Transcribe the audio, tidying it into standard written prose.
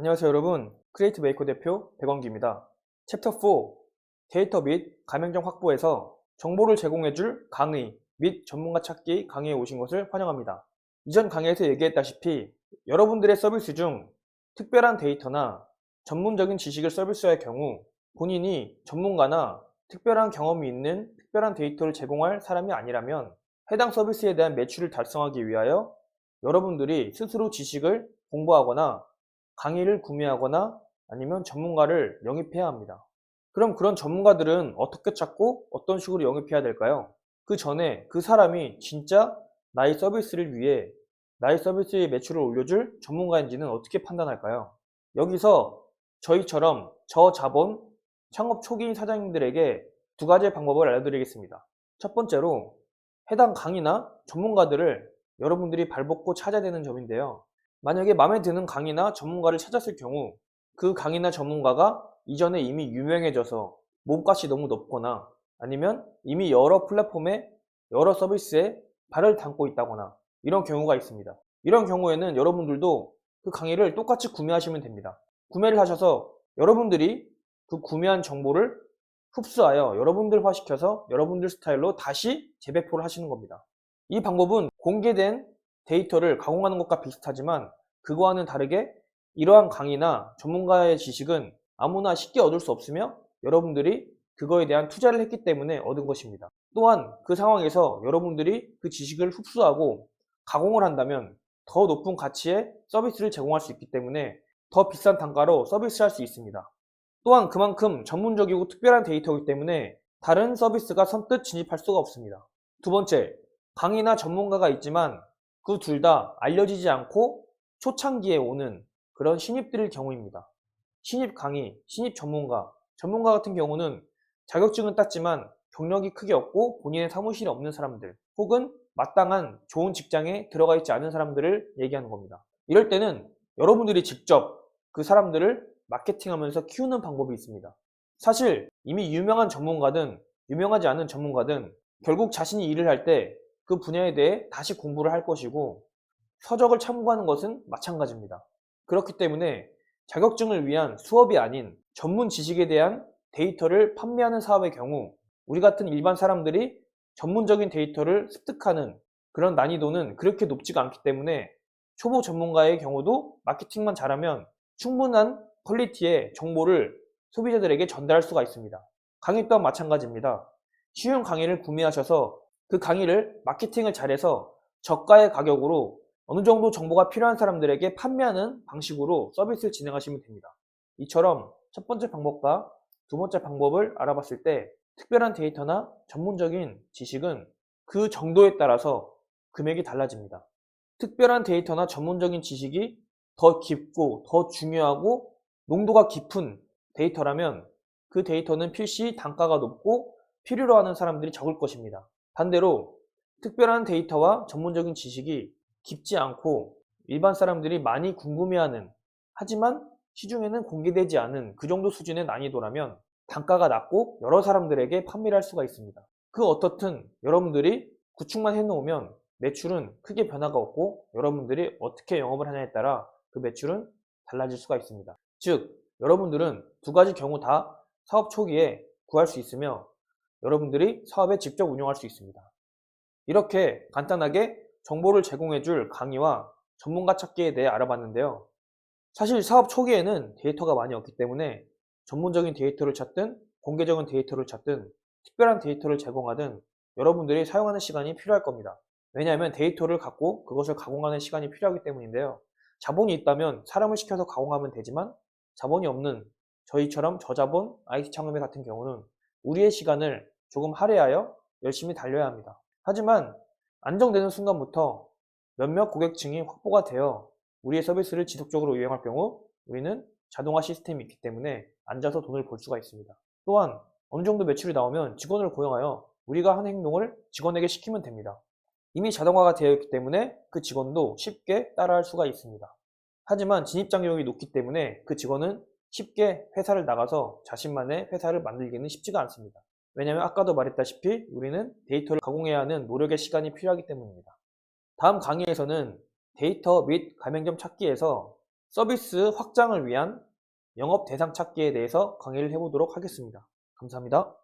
안녕하세요 여러분, 크리에이트 메이커 대표 백원기입니다. 챕터 4 데이터 및 가맹점 확보에서 정보를 제공해줄 강의 및 전문가 찾기 강의에 오신 것을 환영합니다. 이전 강의에서 얘기했다시피 여러분들의 서비스 중 특별한 데이터나 전문적인 지식을 서비스할 경우 본인이 전문가나 특별한 경험이 있는 특별한 데이터를 제공할 사람이 아니라면 해당 서비스에 대한 매출을 달성하기 위하여 여러분들이 스스로 지식을 공부하거나 강의를 구매하거나 아니면 전문가를 영입해야 합니다. 그럼 그런 전문가들은 어떻게 찾고 어떤 식으로 영입해야 될까요? 그 전에 그 사람이 진짜 나의 서비스를 위해 나의 서비스의 매출을 올려줄 전문가인지는 어떻게 판단할까요? 여기서 저희처럼 저자본 창업 초기인 사장님들에게 두 가지의 방법을 알려드리겠습니다. 첫 번째로 해당 강의나 전문가들을 여러분들이 발벗고 찾아야 되는 점인데요. 만약에 마음에 드는 강의나 전문가를 찾았을 경우 그 강의나 전문가가 이전에 이미 유명해져서 몸값이 너무 높거나 아니면 이미 여러 플랫폼에 여러 서비스에 발을 담고 있다거나 이런 경우가 있습니다. 이런 경우에는 여러분들도 그 강의를 똑같이 구매하시면 됩니다. 구매를 하셔서 여러분들이 그 구매한 정보를 흡수하여 여러분들화시켜서 여러분들 스타일로 다시 재배포를 하시는 겁니다. 이 방법은 공개된 데이터를 가공하는 것과 비슷하지만 그거와는 다르게 이러한 강의나 전문가의 지식은 아무나 쉽게 얻을 수 없으며 여러분들이 그거에 대한 투자를 했기 때문에 얻은 것입니다. 또한 그 상황에서 여러분들이 그 지식을 흡수하고 가공을 한다면 더 높은 가치의 서비스를 제공할 수 있기 때문에 더 비싼 단가로 서비스할 수 있습니다. 또한 그만큼 전문적이고 특별한 데이터이기 때문에 다른 서비스가 선뜻 진입할 수가 없습니다. 두 번째, 강의나 전문가가 있지만 그 둘 다 알려지지 않고 초창기에 오는 그런 신입들일 경우입니다. 신입 강의, 신입 전문가 같은 경우는 자격증은 땄지만 경력이 크게 없고 본인의 사무실에 없는 사람들 혹은 마땅한 좋은 직장에 들어가 있지 않은 사람들을 얘기하는 겁니다. 이럴 때는 여러분들이 직접 그 사람들을 마케팅하면서 키우는 방법이 있습니다. 사실 이미 유명한 전문가든 유명하지 않은 전문가든 결국 자신이 일을 할 때 그 분야에 대해 다시 공부를 할 것이고 서적을 참고하는 것은 마찬가지입니다. 그렇기 때문에 자격증을 위한 수업이 아닌 전문 지식에 대한 데이터를 판매하는 사업의 경우 우리 같은 일반 사람들이 전문적인 데이터를 습득하는 그런 난이도는 그렇게 높지가 않기 때문에 초보 전문가의 경우도 마케팅만 잘하면 충분한 퀄리티의 정보를 소비자들에게 전달할 수가 있습니다. 강의 또한 마찬가지입니다. 쉬운 강의를 구매하셔서 그 강의를 마케팅을 잘해서 저가의 가격으로 어느 정도 정보가 필요한 사람들에게 판매하는 방식으로 서비스를 진행하시면 됩니다. 이처럼 첫 번째 방법과 두 번째 방법을 알아봤을 때 특별한 데이터나 전문적인 지식은 그 정도에 따라서 금액이 달라집니다. 특별한 데이터나 전문적인 지식이 더 깊고 더 중요하고 농도가 깊은 데이터라면 그 데이터는 필시 단가가 높고 필요로 하는 사람들이 적을 것입니다. 반대로 특별한 데이터와 전문적인 지식이 깊지 않고 일반 사람들이 많이 궁금해하는 하지만 시중에는 공개되지 않은 그 정도 수준의 난이도라면 단가가 낮고 여러 사람들에게 판매를 할 수가 있습니다. 그 어떻든 여러분들이 구축만 해놓으면 매출은 크게 변화가 없고 여러분들이 어떻게 영업을 하냐에 따라 그 매출은 달라질 수가 있습니다. 즉 여러분들은 두 가지 경우 다 사업 초기에 구할 수 있으며 여러분들이 사업에 직접 운영할 수 있습니다. 이렇게 간단하게 정보를 제공해줄 강의와 전문가 찾기에 대해 알아봤는데요. 사실 사업 초기에는 데이터가 많이 없기 때문에 전문적인 데이터를 찾든 공개적인 데이터를 찾든 특별한 데이터를 제공하든 여러분들이 사용하는 시간이 필요할 겁니다. 왜냐하면 데이터를 갖고 그것을 가공하는 시간이 필요하기 때문인데요. 자본이 있다면 사람을 시켜서 가공하면 되지만 자본이 없는 저희처럼 저자본 IT 창업인 같은 경우는 우리의 시간을 조금 할애하여 열심히 달려야 합니다. 하지만 안정되는 순간부터 몇몇 고객층이 확보가 되어 우리의 서비스를 지속적으로 이용할 경우 우리는 자동화 시스템이 있기 때문에 앉아서 돈을 벌 수가 있습니다. 또한 어느 정도 매출이 나오면 직원을 고용하여 우리가 하는 행동을 직원에게 시키면 됩니다. 이미 자동화가 되어 있기 때문에 그 직원도 쉽게 따라할 수가 있습니다. 하지만 진입장벽이 높기 때문에 그 직원은 쉽게 회사를 나가서 자신만의 회사를 만들기는 쉽지가 않습니다. 왜냐하면 아까도 말했다시피 우리는 데이터를 가공해야 하는 노력의 시간이 필요하기 때문입니다. 다음 강의에서는 데이터 및 가맹점 찾기에서 서비스 확장을 위한 영업 대상 찾기에 대해서 강의를 해보도록 하겠습니다. 감사합니다.